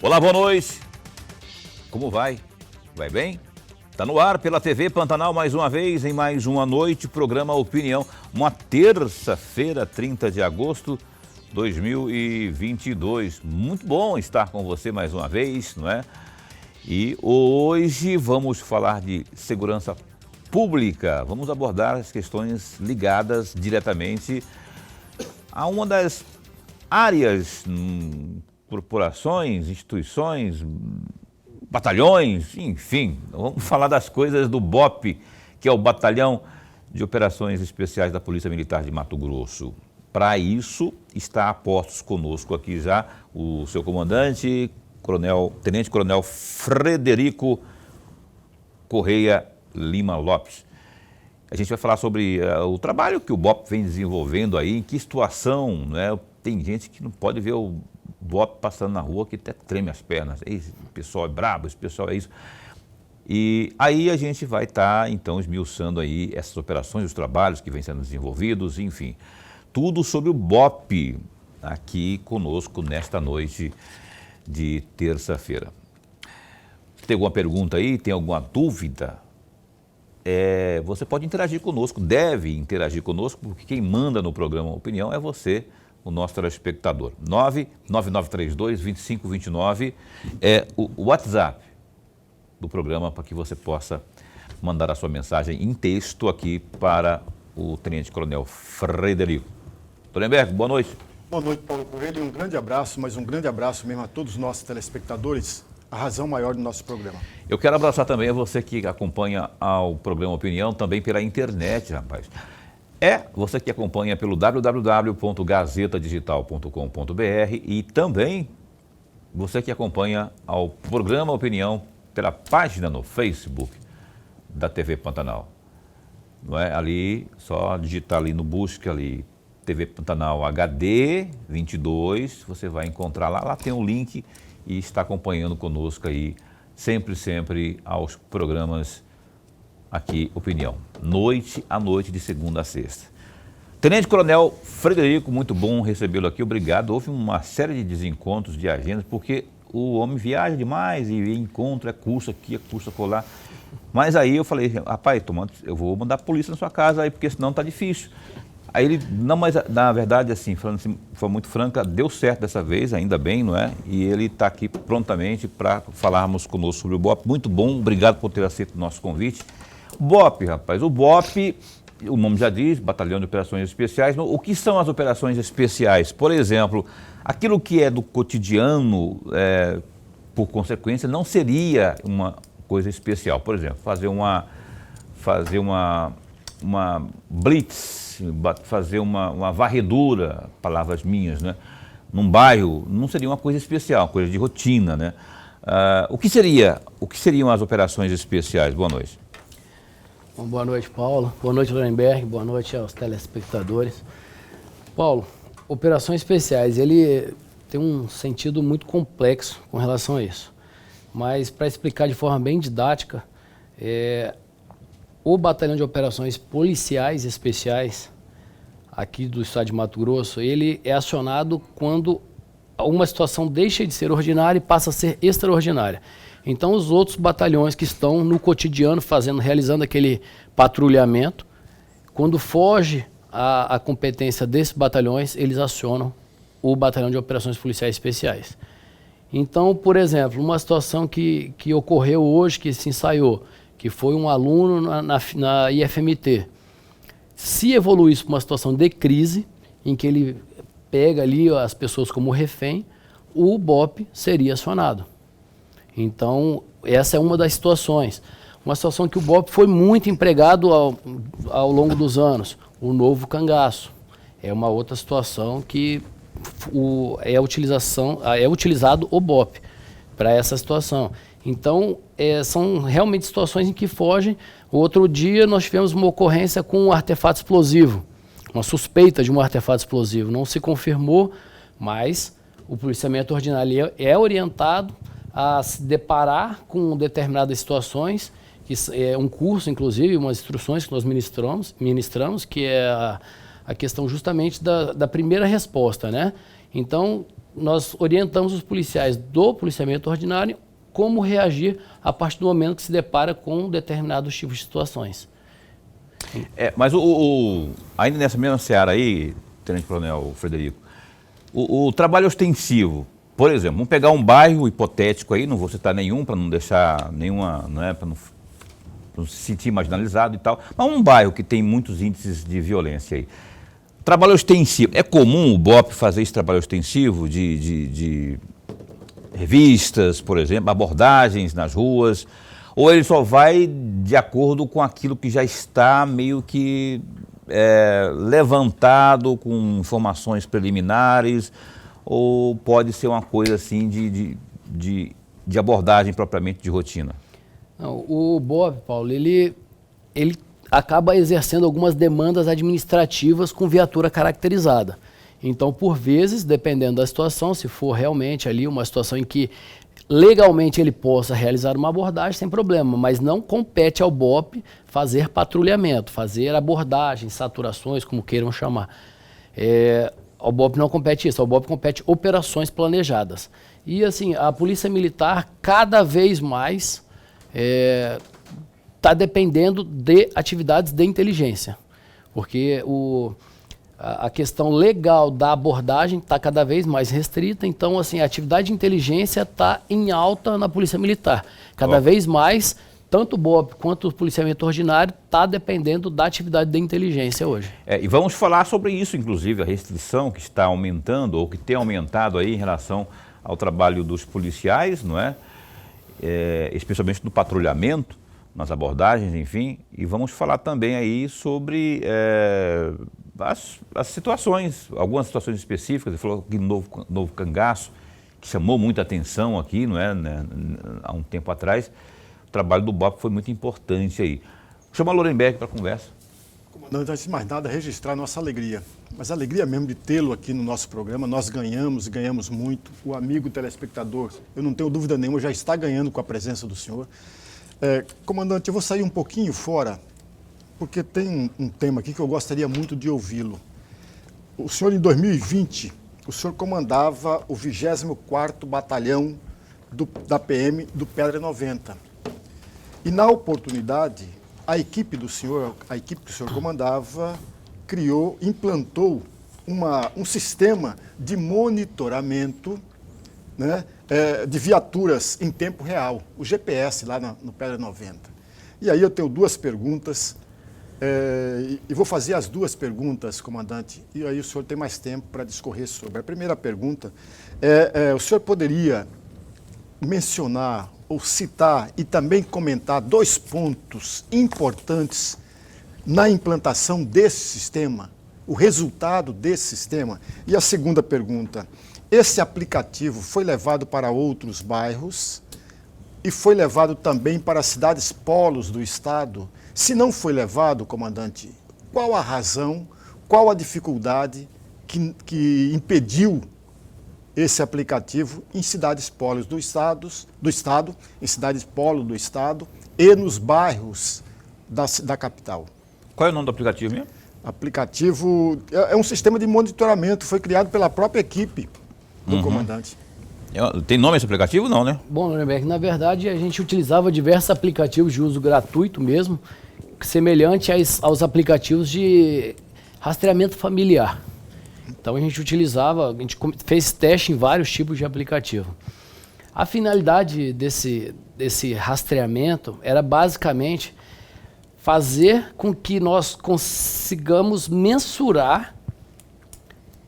Olá, boa noite. Como vai? Vai bem? Está no ar pela TV Pantanal mais uma vez, em mais uma noite, programa Opinião. Uma terça-feira, 30 de agosto de 2022. Muito bom estar com você mais uma vez, não é? E hoje vamos falar de segurança pública. Vamos abordar as questões ligadas diretamente a uma das áreas, corporações, instituições, batalhões, enfim. Vamos falar das coisas do BOP, que é o Batalhão de Operações Especiais da Polícia Militar de Mato Grosso. Para isso, está a postos conosco aqui já o seu comandante, Tenente Coronel Frederico Correia Lima Lopes. A gente vai falar sobre o trabalho que o BOP vem desenvolvendo aí, em que situação, né? Tem gente que não pode ver o BOP passando na rua que até treme as pernas. Esse pessoal é brabo, esse pessoal é isso. E aí a gente vai estar, então, esmiuçando aí essas operações, os trabalhos que vêm sendo desenvolvidos, enfim. Tudo sobre o BOP aqui conosco nesta noite de terça-feira. Tem alguma pergunta aí? Tem alguma dúvida? Você pode interagir conosco, deve interagir conosco, porque quem manda no programa Opinião é você, o nosso telespectador. 99932-2529 é o WhatsApp do programa para que você possa mandar a sua mensagem em texto aqui para o Tenente Coronel Frederico. Torenberg, boa noite. Boa noite, Paulo Coelho, e um grande abraço, mas um grande abraço mesmo a todos os nossos telespectadores, a razão maior do nosso programa. Eu quero abraçar também a você que acompanha ao programa Opinião, também pela internet, rapaz. Você que acompanha pelo www.gazetadigital.com.br e também você que acompanha ao programa Opinião pela página no Facebook da TV Pantanal. Não é? Ali, só digitar ali no busca ali, TV Pantanal HD 22, você vai encontrar lá tem um link e está acompanhando conosco aí, sempre aos programas aqui, Opinião, noite a noite, de segunda a sexta. Tenente Coronel Frederico, muito bom recebê-lo aqui, obrigado. Houve uma série de desencontros de agendas, porque o homem viaja demais e encontra, curso aqui, curso acolá. Mas aí eu falei, rapaz, eu vou mandar a polícia na sua casa aí, porque senão tá difícil. Aí ele, não, mas na verdade, assim, falando assim, foi muito franca, deu certo dessa vez, ainda bem, não é? E ele está aqui prontamente para falarmos conosco sobre o BOP. Muito bom, obrigado por ter aceito o nosso convite. BOP, rapaz, o BOP, o nome já diz, Batalhão de Operações Especiais, mas o que são as operações especiais? Por exemplo, aquilo que é do cotidiano, por consequência, não seria uma coisa especial. Por exemplo, fazer uma blitz, fazer uma varredura, palavras minhas, né? Num bairro, não seria uma coisa especial, uma coisa de rotina, né? O que seriam as operações especiais? Boa noite. Bom, boa noite, Paulo. Boa noite, Lorenberg. Boa noite aos telespectadores. Paulo, operações especiais, ele tem um sentido muito complexo com relação a isso. Mas, para explicar de forma bem didática, o Batalhão de Operações Policiais Especiais, aqui do estado de Mato Grosso, ele é acionado quando uma situação deixa de ser ordinária e passa a ser extraordinária. Então, os outros batalhões que estão no cotidiano realizando aquele patrulhamento, quando foge a competência desses batalhões, eles acionam o Batalhão de Operações Policiais Especiais. Então, por exemplo, uma situação que ocorreu hoje, que se ensaiou, que foi um aluno na IFMT. Se evoluísse para uma situação de crise, em que ele pega ali as pessoas como refém, o BOP seria acionado. Então, essa é uma das situações. Uma situação que o BOP foi muito empregado ao longo dos anos, o novo cangaço. É uma outra situação que é utilizado o BOP para essa situação. Então, são realmente situações em que fogem. Outro dia nós tivemos uma ocorrência com um artefato explosivo, uma suspeita de um artefato explosivo. Não se confirmou, mas o policiamento ordinário é orientado a se deparar com determinadas situações, que é um curso, inclusive, umas instruções que nós ministramos, que é a questão justamente da primeira resposta, né? Então, nós orientamos os policiais do policiamento ordinário como reagir a partir do momento que se depara com determinados tipos de situações. Mas ainda nessa mesma seara aí, Tenente Coronel Frederico, o trabalho ostensivo, por exemplo, vamos pegar um bairro hipotético aí, não vou citar nenhum para não deixar nenhuma, para não se sentir marginalizado e tal, mas um bairro que tem muitos índices de violência aí. Trabalho ostensivo, é comum o BOP fazer esse trabalho ostensivo de revistas, por exemplo, abordagens nas ruas, ou ele só vai de acordo com aquilo que já está meio que levantado com informações preliminares, ou pode ser uma coisa assim de abordagem propriamente de rotina? Não, o BOP, Paulo, ele acaba exercendo algumas demandas administrativas com viatura caracterizada. Então, por vezes, dependendo da situação, se for realmente ali uma situação em que legalmente ele possa realizar uma abordagem, sem problema, mas não compete ao BOP fazer patrulhamento, fazer abordagens, saturações, como queiram chamar. Ao BOP não compete isso, ao BOP compete operações planejadas. E assim, a Polícia Militar cada vez mais está dependendo de atividades de inteligência, porque a questão legal da abordagem está cada vez mais restrita, então assim, a atividade de inteligência está em alta na Polícia Militar. Cada vez mais, tanto o BOP quanto o policiamento ordinário está dependendo da atividade de inteligência hoje. E vamos falar sobre isso, inclusive, a restrição que está aumentando, ou que tem aumentado aí em relação ao trabalho dos policiais, não é? Especialmente do patrulhamento, nas abordagens, enfim, e vamos falar também aí sobre as situações, algumas situações específicas. Ele falou que novo cangaço, que chamou muita atenção aqui, não é, há um tempo atrás. O trabalho do BOP foi muito importante aí. Chama a Lorenberg para a conversa. Comandante, antes de mais nada, registrar nossa alegria. Mas a alegria mesmo de tê-lo aqui no nosso programa, nós ganhamos e ganhamos muito. O amigo telespectador, eu não tenho dúvida nenhuma, já está ganhando com a presença do senhor. Comandante, eu vou sair um pouquinho fora, porque tem um tema aqui que eu gostaria muito de ouvi-lo. O senhor, em 2020, o senhor comandava o 24º Batalhão da PM do Pedra 90. E, na oportunidade, a equipe que o senhor comandava, implantou um sistema de monitoramento, né, de viaturas em tempo real, o GPS lá no Pedra 90. E aí eu tenho duas perguntas, e vou fazer as duas perguntas, comandante, e aí o senhor tem mais tempo para discorrer sobre. A primeira pergunta o senhor poderia mencionar ou citar e também comentar dois pontos importantes na implantação desse sistema, o resultado desse sistema? E a segunda pergunta: esse aplicativo foi levado para outros bairros e foi levado também para cidades polos do estado? Se não foi levado, comandante, qual a razão, qual a dificuldade que impediu esse aplicativo em cidades polos do estado, em cidades polo do estado e nos bairros da capital? Qual é o nome do aplicativo mesmo? Aplicativo é um sistema de monitoramento, foi criado pela própria equipe do comandante. Tem nome esse aplicativo? Não, né? Bom, Lorenberg, na verdade a gente utilizava diversos aplicativos de uso gratuito mesmo, semelhante aos aplicativos de rastreamento familiar. Então a gente fez teste em vários tipos de aplicativo. A finalidade desse rastreamento era basicamente fazer com que nós consigamos mensurar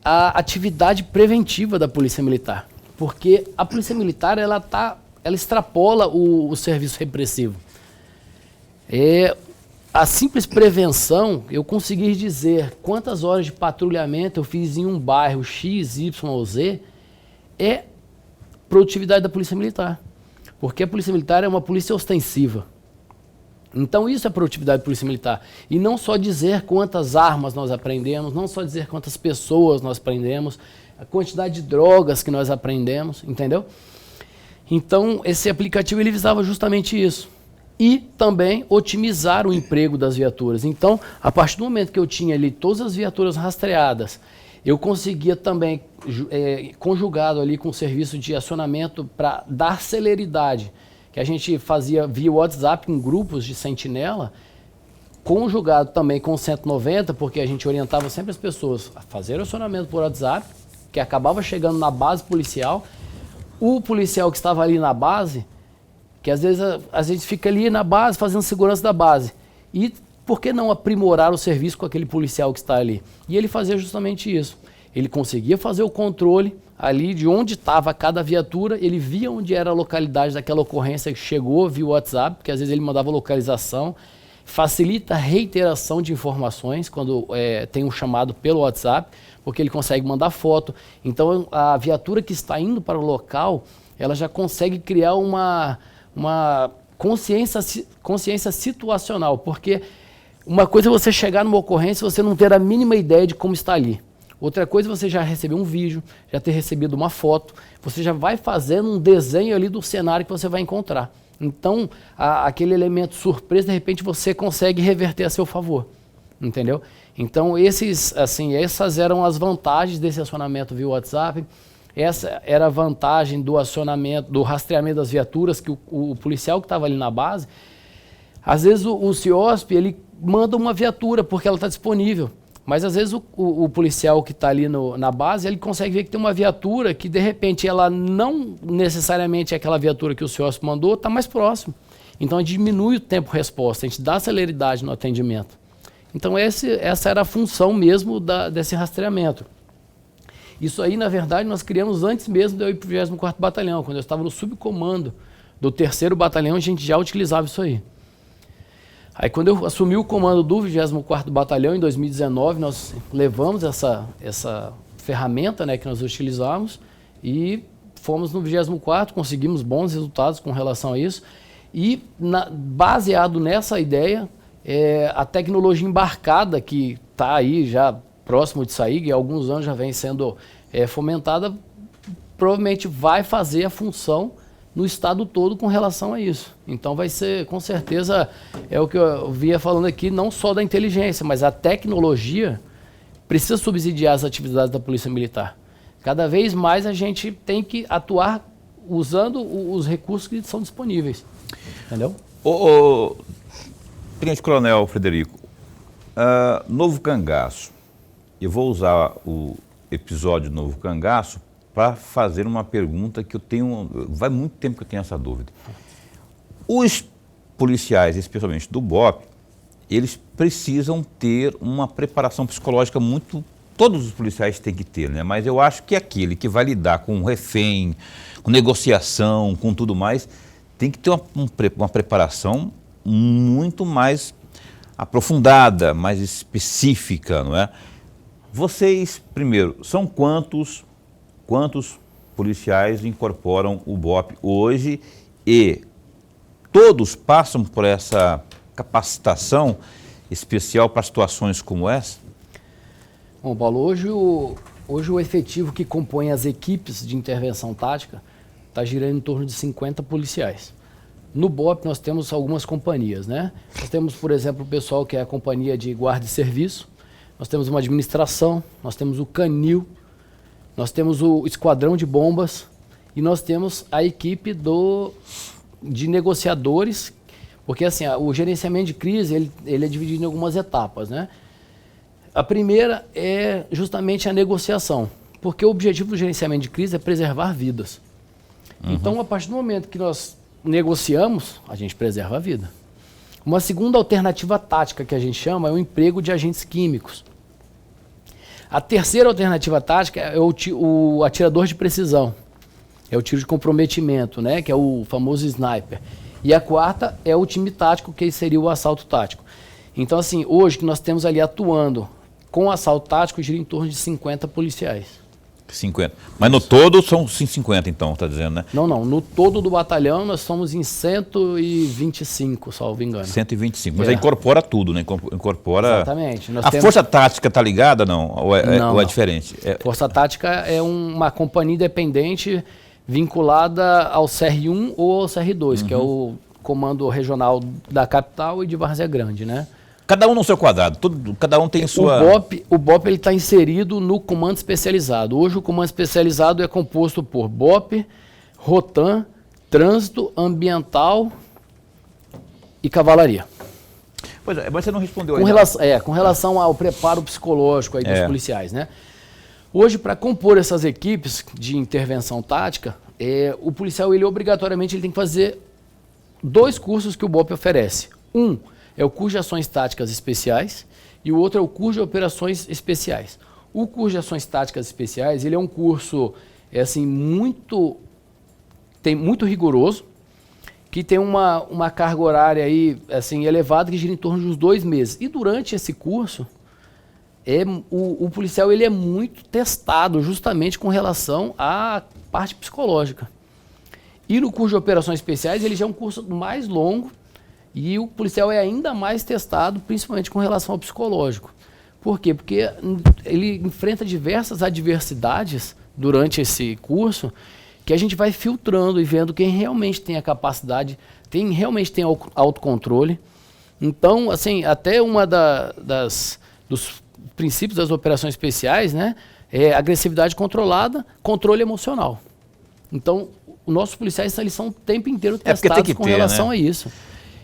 a atividade preventiva da Polícia Militar. Porque a Polícia Militar ela extrapola o serviço repressivo. A simples prevenção, eu consegui dizer quantas horas de patrulhamento eu fiz em um bairro X, Y ou Z, é produtividade da Polícia Militar. Porque a Polícia Militar é uma polícia ostensiva. Então isso é produtividade da Polícia Militar. E não só dizer quantas armas nós apreendemos, não só dizer quantas pessoas nós prendemos, a quantidade de drogas que nós apreendemos, entendeu? Então esse aplicativo ele visava justamente isso. E também otimizar o emprego das viaturas. Então, a partir do momento que eu tinha ali todas as viaturas rastreadas eu conseguia também, conjugado ali com o serviço de acionamento para dar celeridade, que a gente fazia via WhatsApp em grupos de sentinela, conjugado também com o 190, porque a gente orientava sempre as pessoas a fazer o acionamento por WhatsApp, que acabava chegando na base policial. O policial que estava ali na base, que às vezes a gente fica ali na base fazendo segurança da base. E por que não aprimorar o serviço com aquele policial que está ali? E ele fazia justamente isso. Ele conseguia fazer o controle ali de onde estava cada viatura, ele via onde era a localidade daquela ocorrência que chegou via WhatsApp, porque às vezes ele mandava localização, facilita a reiteração de informações quando tem um chamado pelo WhatsApp, porque ele consegue mandar foto. Então a viatura que está indo para o local, ela já consegue criar uma consciência situacional, porque uma coisa é você chegar numa ocorrência e você não ter a mínima ideia de como está ali. Outra coisa é você já receber um vídeo, já ter recebido uma foto, você já vai fazendo um desenho ali do cenário que você vai encontrar. Então, aquele elemento surpresa, de repente, você consegue reverter a seu favor, entendeu? Então, essas eram as vantagens desse acionamento via WhatsApp. Essa era a vantagem do acionamento, do rastreamento das viaturas, que o policial que estava ali na base, às vezes o CIOSP, ele manda uma viatura porque ela está disponível. Mas às vezes o policial que está ali na base, ele consegue ver que tem uma viatura que de repente ela não necessariamente é aquela viatura que o CIOSP mandou, está mais próximo. Então a gente diminui o tempo de resposta, a gente dá celeridade no atendimento. Então essa era a função mesmo desse rastreamento. Isso aí, na verdade, nós criamos antes mesmo de eu ir para o 24º Batalhão. Quando eu estava no subcomando do 3º Batalhão, a gente já utilizava isso aí. Aí quando eu assumi o comando do 24º Batalhão, em 2019, nós levamos essa ferramenta, né, que nós utilizávamos e fomos no 24º, conseguimos bons resultados com relação a isso. E baseado nessa ideia, a tecnologia embarcada, que está aí já próximo de sair, e há alguns anos já vem sendo fomentada, provavelmente vai fazer a função no estado todo com relação a isso. Então vai ser, com certeza, é o que eu vinha falando aqui, não só da inteligência, mas a tecnologia precisa subsidiar as atividades da Polícia Militar. Cada vez mais a gente tem que atuar usando os recursos que são disponíveis. Entendeu? Tenente Coronel Frederico, Novo Cangaço. Eu vou usar o episódio Novo Cangaço para fazer uma pergunta que eu tenho, vai muito tempo que eu tenho essa dúvida. Os policiais, especialmente do BOP, eles precisam ter uma preparação psicológica muito, todos os policiais têm que ter, né? Mas eu acho que aquele que vai lidar com um refém, com negociação, com tudo mais, tem que ter uma preparação muito mais aprofundada, mais específica, não é? Vocês, primeiro, são quantos policiais incorporam o BOP hoje e todos passam por essa capacitação especial para situações como essa? Bom, Paulo, hoje o efetivo que compõe as equipes de intervenção tática está girando em torno de 50 policiais. No BOP nós temos algumas companhias, né? Nós temos, por exemplo, o pessoal que é a companhia de guarda e serviço, nós temos uma administração, nós temos o canil, nós temos o esquadrão de bombas e nós temos a equipe de negociadores, porque assim, o gerenciamento de crise ele é dividido em algumas etapas, né? A primeira é justamente a negociação, porque o objetivo do gerenciamento de crise é preservar vidas. Uhum. Então, a partir do momento que nós negociamos, a gente preserva a vida. Uma segunda alternativa tática que a gente chama é o emprego de agentes químicos. A terceira alternativa tática é o atirador de precisão, é o tiro de comprometimento, né, que é o famoso sniper. E a quarta é o time tático, que seria o assalto tático. Então, assim, hoje que nós temos ali atuando com o assalto tático, gira em torno de 50 policiais. 50. Mas no todo são 50, então, está dizendo, né? Não. No todo do batalhão nós somos em 125, salvo engano. 125. Mas aí incorpora tudo, né? Incorpora... Exatamente. A Força Tática está ligada, não? Ou é diferente? Força Tática é uma companhia independente vinculada ao CR1 ou ao CR2, que é o Comando Regional da Capital e de Várzea Grande, né? cada um no seu quadrado, cada um tem sua... O BOP ele está inserido no comando especializado. Hoje o comando especializado é composto por BOP, Rotam, Trânsito, Ambiental e Cavalaria. Pois é, mas você não respondeu Com relação ao preparo psicológico aí dos policiais, né? Hoje, para compor essas equipes de intervenção tática, o policial, ele obrigatoriamente ele tem que fazer 2 cursos que o BOP oferece. Um é o curso de ações táticas especiais e o outro é o curso de operações especiais. O curso de ações táticas especiais, ele é um curso assim, muito rigoroso, que tem uma carga horária aí, assim, elevada, que gira em torno de uns 2 meses. E durante esse curso, o policial ele é muito testado justamente com relação à parte psicológica. E no curso de operações especiais, ele já é um curso mais longo e o policial é ainda mais testado, principalmente com relação ao psicológico. Por quê? Porque ele enfrenta diversas adversidades durante esse curso que a gente vai filtrando e vendo quem realmente tem a capacidade, realmente tem autocontrole. Então, assim, até dos princípios das operações especiais, né, é agressividade controlada, controle emocional. Então, os nossos policiais eles são o tempo inteiro testados com relação a isso.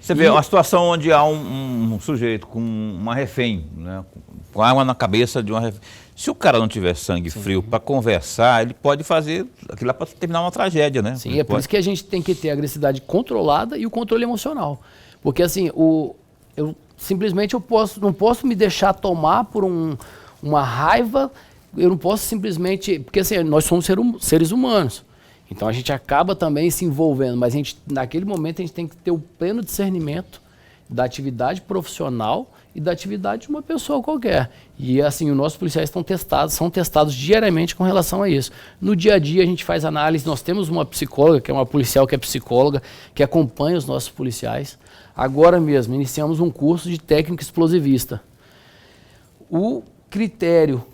Você vê uma situação onde há um sujeito com uma refém, né, com arma na cabeça de uma refém. Se o cara não tiver sangue frio para conversar, ele pode fazer aquilo lá para terminar uma tragédia, né? Sim, por isso que a gente tem que ter a agressividade controlada e o controle emocional. Porque assim, simplesmente não posso me deixar tomar por uma raiva, eu não posso simplesmente... Porque assim, nós somos seres humanos. Então a gente acaba também se envolvendo, mas naquele momento a gente tem que ter o pleno discernimento da atividade profissional e da atividade de uma pessoa qualquer. E assim, os nossos policiais são testados diariamente com relação a isso. No dia a dia a gente faz análise, nós temos uma psicóloga, que é uma policial que é psicóloga, que acompanha os nossos policiais. Agora mesmo, iniciamos um curso de técnico explosivista. O critério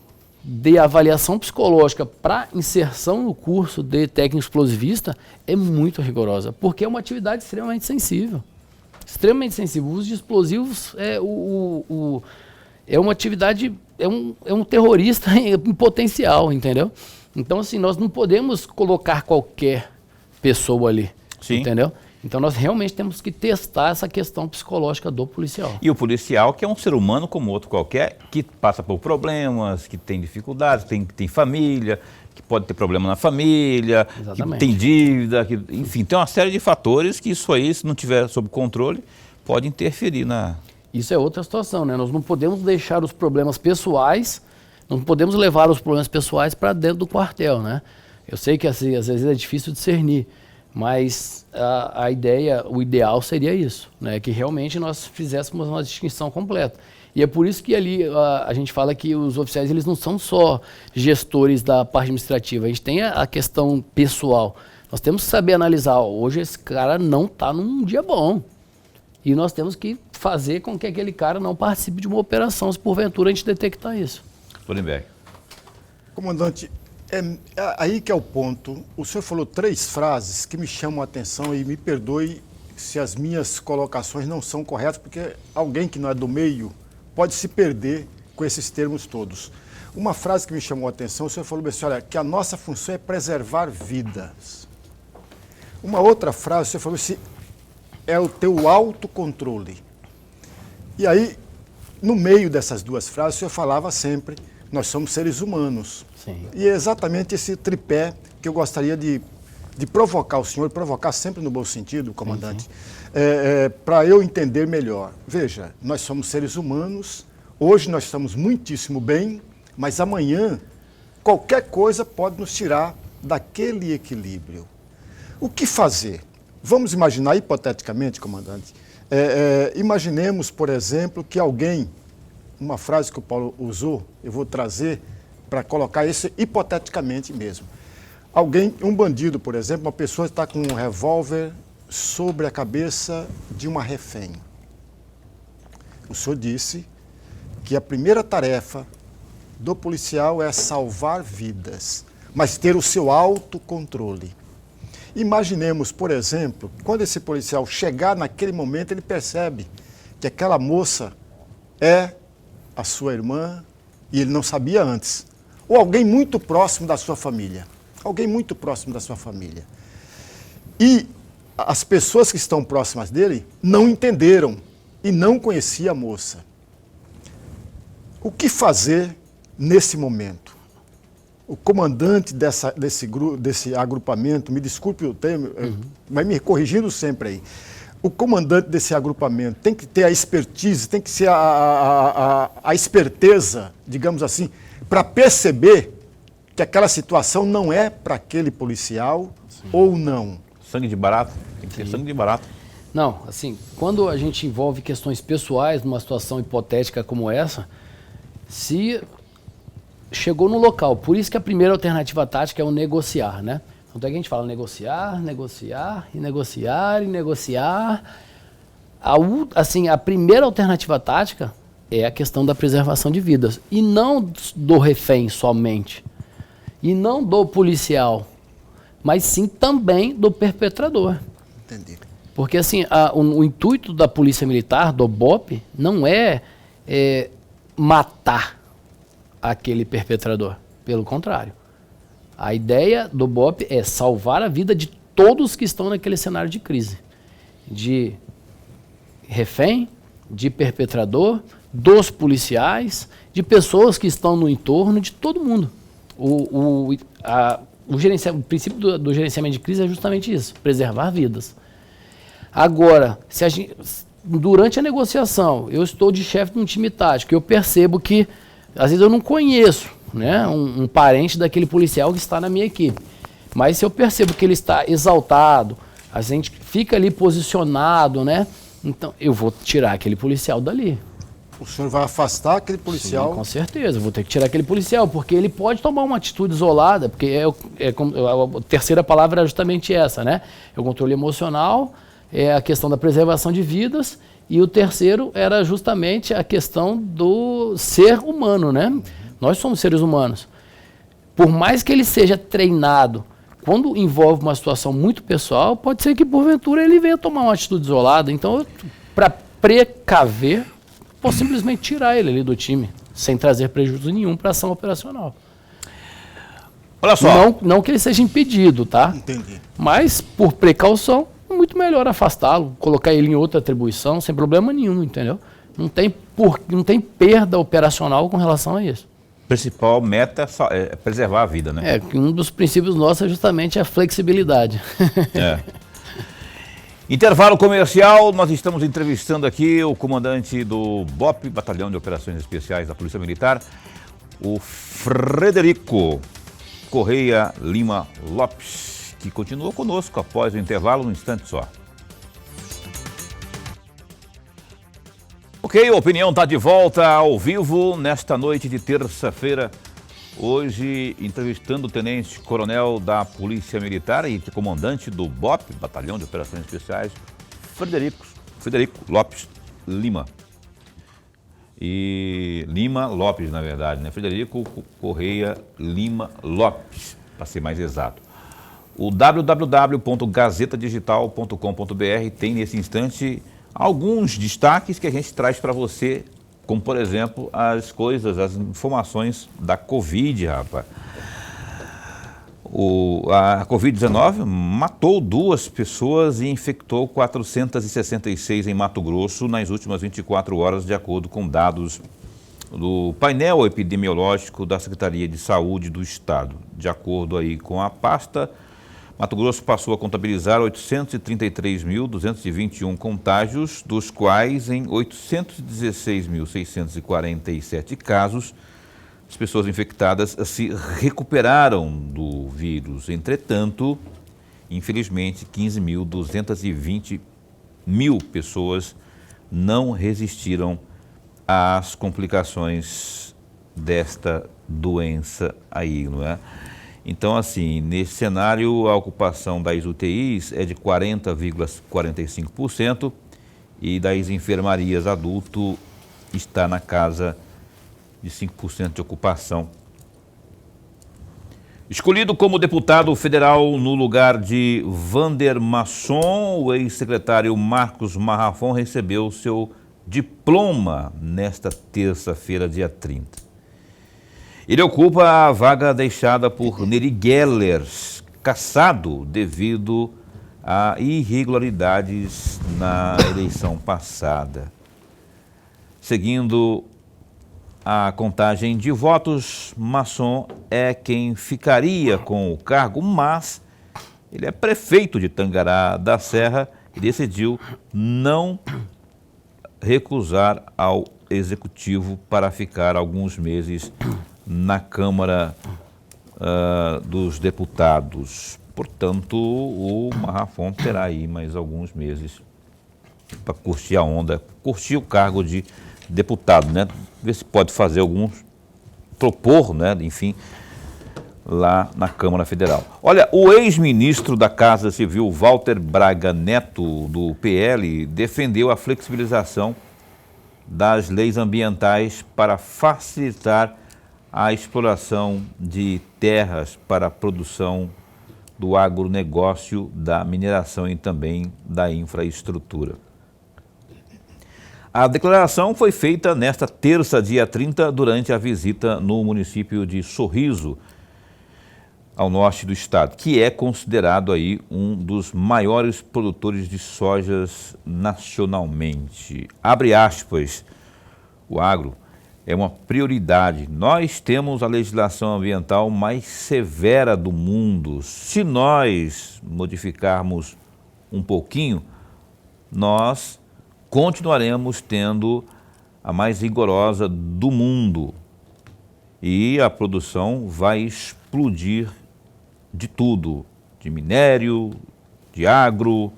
de avaliação psicológica para inserção no curso de técnico explosivista é muito rigorosa, porque é uma atividade extremamente sensível. Extremamente sensível. O uso de explosivos é uma atividade, é um terrorista em potencial, entendeu? Então, assim, nós não podemos colocar qualquer pessoa ali, entendeu? Então, nós realmente temos que testar essa questão psicológica do policial. E o policial, que é um ser humano como outro qualquer, que passa por problemas, que tem dificuldades, tem família, que pode ter problema na família, que tem dívida, enfim, tem uma série de fatores que isso aí, se não tiver sob controle, pode interferir na... Isso é outra situação, né? Nós não podemos deixar os problemas pessoais, não podemos levar os problemas pessoais para dentro do quartel, né? Eu sei que assim, às vezes é difícil discernir, mas a ideia, o ideal seria isso, né? Que realmente nós fizéssemos uma distinção completa. E é por isso que ali a gente fala que os oficiais eles não são só gestores da parte administrativa, a gente tem a questão pessoal. Nós temos que saber analisar, hoje esse cara não está num dia bom. E nós temos que fazer com que aquele cara não participe de uma operação, se porventura a gente detectar isso. Lindenberg. Comandante, aí que é o ponto. O senhor falou 3 frases que me chamam a atenção e me perdoe se as minhas colocações não são corretas, porque alguém que não é do meio pode se perder com esses termos todos. Uma frase que me chamou a atenção, o senhor falou assim, olha, que a nossa função é preservar vidas. Uma outra frase, o senhor falou assim, é o teu autocontrole. E aí, no meio dessas 2 frases, o senhor falava sempre, nós somos seres humanos. Sim. E é exatamente esse tripé que eu gostaria de provocar o senhor, provocar sempre no bom sentido, comandante, para eu entender melhor. Veja, nós somos seres humanos, hoje nós estamos muitíssimo bem, mas amanhã qualquer coisa pode nos tirar daquele equilíbrio. O que fazer? Vamos imaginar hipoteticamente, comandante, imaginemos, por exemplo, que alguém, uma frase que o Paulo usou, eu vou trazer para colocar isso hipoteticamente mesmo. Alguém, um bandido, por exemplo, uma pessoa está com um revólver sobre a cabeça de uma refém. O senhor disse que a primeira tarefa do policial é salvar vidas, mas ter o seu autocontrole. Imaginemos, por exemplo, quando esse policial chegar naquele momento, ele percebe que aquela moça é a sua irmã e ele não sabia antes. Ou alguém muito próximo da sua família. Alguém muito próximo da sua família. E as pessoas que estão próximas dele não entenderam e não conheciam a moça. O que fazer nesse momento? O comandante desse agrupamento, me desculpe o termo, mas me corrigindo sempre aí, o comandante desse agrupamento tem que ter a expertise, tem que ser a esperteza, digamos assim, para perceber que aquela situação não é para aquele policial ou não. Sangue de barato, tem que ter sangue de barato. Não, assim, quando a gente envolve questões pessoais numa situação hipotética como essa, se chegou no local, por isso que a primeira alternativa tática é o negociar, né? Então a gente fala negociar, negociar e negociar e negociar. A primeira alternativa tática é a questão da preservação de vidas. E não do refém somente. E não do policial. Mas sim também do perpetrador. Entendi. Porque assim, o intuito da Polícia Militar, do BOP, não é matar aquele perpetrador. Pelo contrário. A ideia do BOP é salvar a vida de todos que estão naquele cenário de crise. De refém, de perpetrador, dos policiais, de pessoas que estão no entorno, de todo mundo. O princípio do gerenciamento de crise é justamente isso, preservar vidas. Agora, durante a negociação, eu estou de chefe de um time tático, eu percebo que, às vezes eu não conheço, né, um parente daquele policial que está na minha equipe. Mas se eu percebo que ele está exaltado, a gente fica ali posicionado, né? Então eu vou tirar aquele policial dali. O senhor vai afastar aquele policial? Sim, com certeza, eu vou ter que tirar aquele policial, porque ele pode tomar uma atitude isolada, porque a terceira palavra é justamente essa, né? É o controle emocional, é a questão da preservação de vidas, e o terceiro era justamente a questão do ser humano, né? Nós somos seres humanos. Por mais que ele seja treinado, quando envolve uma situação muito pessoal, pode ser que porventura ele venha tomar uma atitude isolada. Então, para precaver, posso simplesmente tirar ele ali do time, sem trazer prejuízo nenhum para a ação operacional. Olha só. Não que ele seja impedido, tá? Entendi. Mas, por precaução, é muito melhor afastá-lo, colocar ele em outra atribuição, sem problema nenhum, entendeu? Não tem perda operacional com relação a isso. Principal meta é preservar a vida, né? Um dos princípios nossos é justamente a flexibilidade. Intervalo comercial, nós estamos entrevistando aqui o comandante do BOP, Batalhão de Operações Especiais da Polícia Militar, o Frederico Correia Lima Lopes, que continuou conosco após o intervalo, um instante só. Ok, a opinião está de volta ao vivo nesta noite de terça-feira. Hoje, entrevistando o tenente-coronel da Polícia Militar e comandante do BOP, Batalhão de Operações Especiais, Frederico Lopes Lima. E Lima Lopes, na verdade, né? Frederico Correia Lima Lopes, para ser mais exato. O www.gazetadigital.com.br tem nesse instante alguns destaques que a gente traz para você, como por exemplo as informações da Covid, rapaz. A Covid-19 matou 2 pessoas e infectou 466 em Mato Grosso nas últimas 24 horas, de acordo com dados do painel epidemiológico da Secretaria de Saúde do Estado. De acordo aí com a pasta, Mato Grosso passou a contabilizar 833.221 contágios, dos quais em 816.647 casos, as pessoas infectadas se recuperaram do vírus. Entretanto, infelizmente, 15.220 pessoas não resistiram às complicações desta doença aí, não é? Então, assim, nesse cenário, a ocupação das UTIs é de 40,45% e das enfermarias adulto está na casa de 5% de ocupação. Escolhido como deputado federal no lugar de Vander Masson, o ex-secretário Marcos Marrafon recebeu seu diploma nesta terça-feira, dia 30. Ele ocupa a vaga deixada por Neri Geller, cassado devido a irregularidades na eleição passada. Seguindo a contagem de votos, Masson é quem ficaria com o cargo, mas ele é prefeito de Tangará da Serra e decidiu não recusar ao executivo para ficar alguns meses na Câmara dos Deputados. Portanto, o Marrafon terá aí mais alguns meses para curtir a onda, curtir o cargo de deputado, né? Ver se pode fazer alguns, propor, né? Enfim, lá na Câmara Federal. Olha, o ex-ministro da Casa Civil, Walter Braga Neto, do PL, defendeu a flexibilização das leis ambientais para facilitar a exploração de terras para a produção do agronegócio, da mineração e também da infraestrutura. A declaração foi feita nesta terça, dia 30, durante a visita no município de Sorriso, ao norte do estado, que é considerado aí um dos maiores produtores de sojas nacionalmente. Abre aspas, o agro é uma prioridade. Nós temos a legislação ambiental mais severa do mundo. Se nós modificarmos um pouquinho, nós continuaremos tendo a mais rigorosa do mundo. E a produção vai explodir de tudo, de minério, de agro,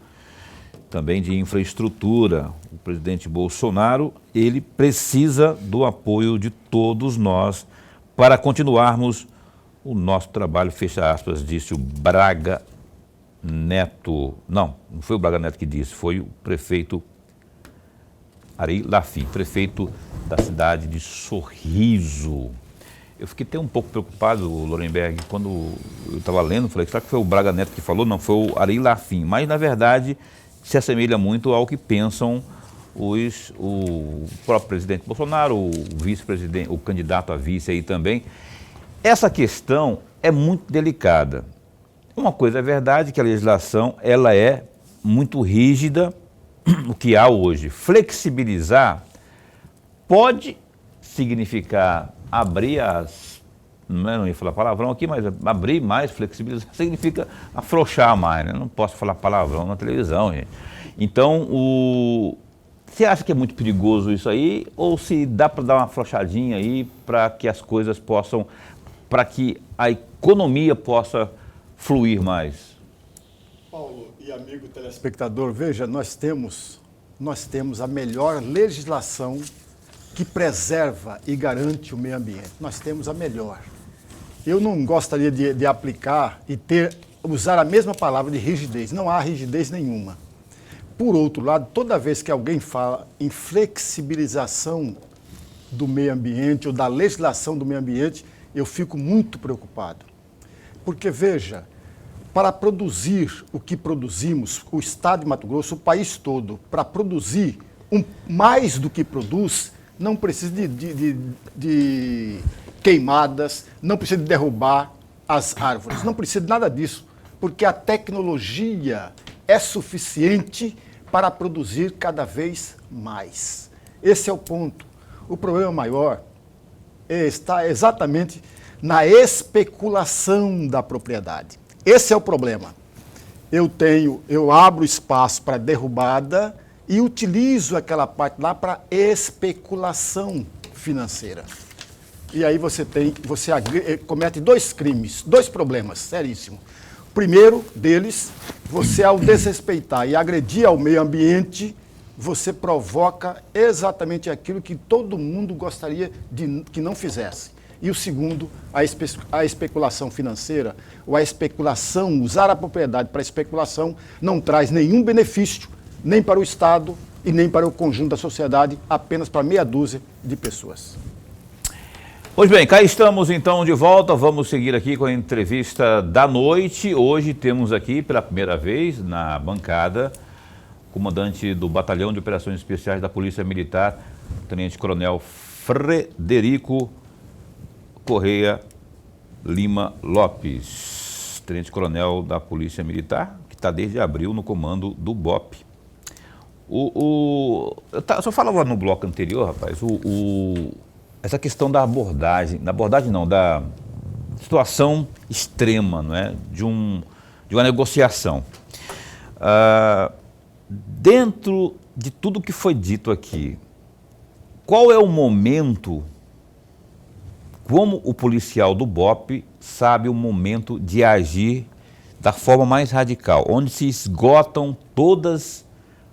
também de infraestrutura. O presidente Bolsonaro, ele precisa do apoio de todos nós para continuarmos o nosso trabalho, fecha aspas, disse o Braga Neto. Não foi o Braga Neto que disse, foi o prefeito Ari Lafim, prefeito da cidade de Sorriso. Eu fiquei até um pouco preocupado, Lorenberg, quando eu estava lendo, falei, será que foi o Braga Neto que falou? Não, foi o Ari Lafim, mas na verdade se assemelha muito ao que pensam o próprio presidente Bolsonaro, o vice-presidente, o candidato a vice aí também. Essa questão é muito delicada. Uma coisa é verdade, que a legislação ela é muito rígida, o que há hoje. Flexibilizar pode significar abrir não ia falar palavrão aqui, mas abrir mais, flexibilizar, significa afrouxar mais, né? Não posso falar palavrão na televisão, gente. Então, você acha que é muito perigoso isso aí? Ou se dá para dar uma afrouxadinha aí para que as coisas possam, para que a economia possa fluir mais? Paulo e amigo telespectador, veja, nós temos a melhor legislação que preserva e garante o meio ambiente. Nós temos a melhor. Eu não gostaria de aplicar e usar a mesma palavra de rigidez. Não há rigidez nenhuma. Por outro lado, toda vez que alguém fala em flexibilização do meio ambiente ou da legislação do meio ambiente, eu fico muito preocupado. Porque, veja, para produzir o que produzimos, o estado de Mato Grosso, o país todo, para produzir mais do que produz, não precisa de queimadas, não precisa de derrubar as árvores, não precisa de nada disso, porque a tecnologia é suficiente para produzir cada vez mais. Esse é o ponto. O problema maior está exatamente na especulação da propriedade. Esse é o problema. Eu abro espaço para derrubada e utilizo aquela parte lá para especulação financeira. E aí você comete dois crimes, dois problemas seríssimos. O primeiro deles, você ao desrespeitar e agredir ao meio ambiente, você provoca exatamente aquilo que todo mundo gostaria que não fizesse. E o segundo, a especulação financeira, ou a especulação, usar a propriedade para especulação, não traz nenhum benefício, nem para o Estado e nem para o conjunto da sociedade, apenas para meia dúzia de pessoas. Pois bem, cá estamos então de volta, vamos seguir aqui com a entrevista da noite. Hoje temos aqui pela primeira vez na bancada comandante do Batalhão de Operações Especiais da Polícia Militar, Tenente Coronel Frederico Correia Lima Lopes, Tenente Coronel da Polícia Militar, que está desde abril no comando do BOP. Eu só falava no bloco anterior, rapaz, essa questão da abordagem não, da situação extrema, não é? de uma negociação. Dentro de tudo que foi dito aqui, qual é o momento, como o policial do BOP sabe o momento de agir da forma mais radical, onde se esgotam todas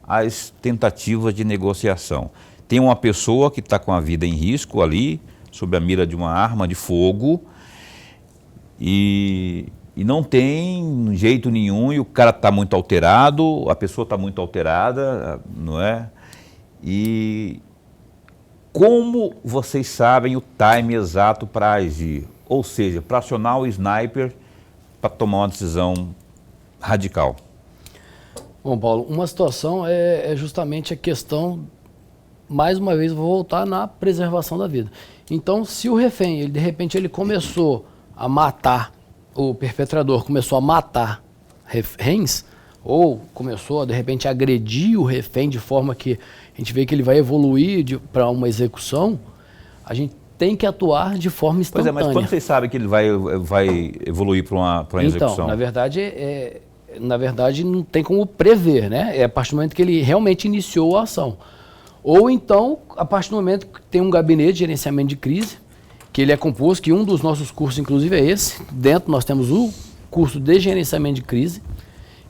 as tentativas de negociação? Tem uma pessoa que está com a vida em risco ali, sob a mira de uma arma de fogo, e não tem jeito nenhum, e o cara está muito alterado, a pessoa está muito alterada, não é? E como vocês sabem o time exato para agir? Ou seja, para acionar o sniper para tomar uma decisão radical. Bom, Paulo, uma situação é justamente a questão, mais uma vez, vou voltar na preservação da vida. Então, se o refém, de repente, ele começou a matar, o perpetrador começou a matar reféns, ou começou, de repente, a agredir o refém de forma que a gente vê que ele vai evoluir para uma execução, a gente tem que atuar de forma instantânea. Pois é, mas quando vocês sabem que ele vai evoluir para uma execução? Então, na verdade, não tem como prever, né? É a partir do momento que ele realmente iniciou a ação. Ou então, a partir do momento que tem um gabinete de gerenciamento de crise, que ele é composto, que um dos nossos cursos, inclusive, é esse. Dentro nós temos o curso de gerenciamento de crise,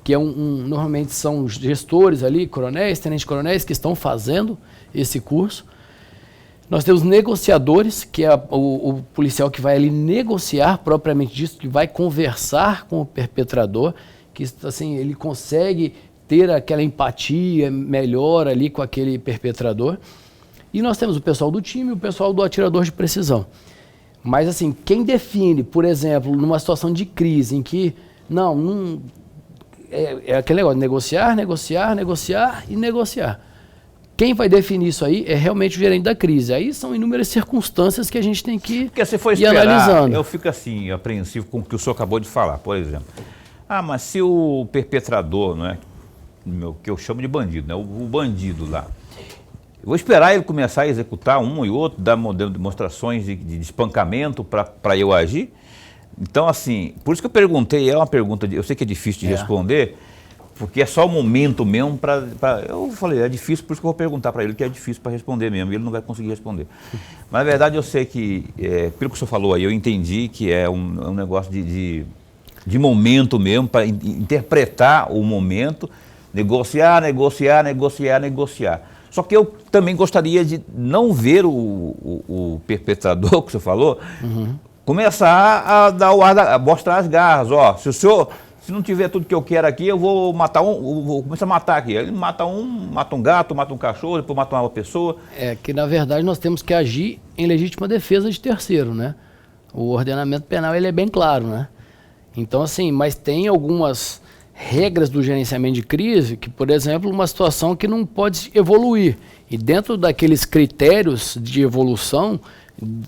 que normalmente são gestores ali, coronéis, tenentes-coronéis, que estão fazendo esse curso. Nós temos negociadores, que é o policial que vai ali negociar propriamente disso, que vai conversar com o perpetrador, que assim, ele consegue ter aquela empatia melhor ali com aquele perpetrador. E nós temos o pessoal do time e o pessoal do atirador de precisão. Mas assim, quem define, por exemplo, numa situação de crise em que é aquele negócio, negociar e negociar. Quem vai definir isso aí é realmente o gerente da crise. Aí são inúmeras circunstâncias que a gente tem que Porque se for ir esperar, analisando. eu fico assim, apreensivo com o que o senhor acabou de falar, por exemplo. Mas se o perpetrador, não é, que eu chamo de bandido, né, o bandido lá, eu vou esperar ele começar a executar um e outro, dar demonstrações de espancamento para eu agir? Então, assim, por isso que eu perguntei, é uma pergunta, eu sei que é difícil de responder, porque é só o momento mesmo eu falei, é difícil, por isso que eu vou perguntar para ele, que é difícil para responder mesmo, ele não vai conseguir responder. Mas, na verdade, eu sei que, pelo que o senhor falou aí, eu entendi que é um negócio de momento mesmo, para interpretar o momento, negociar. Só que eu também gostaria de não ver o perpetrador, que o senhor falou, começar a dar a mostrar as garras. Ó, se não tiver tudo que eu quero aqui, eu vou matar vou começar a matar aqui. Ele mata um gato, mata um cachorro, depois mata uma pessoa. É que, na verdade, nós temos que agir em legítima defesa de terceiro, né? O ordenamento penal, ele é bem claro, né? Então, assim, mas tem algumas regras do gerenciamento de crise que, por exemplo, uma situação que não pode evoluir. E dentro daqueles critérios de evolução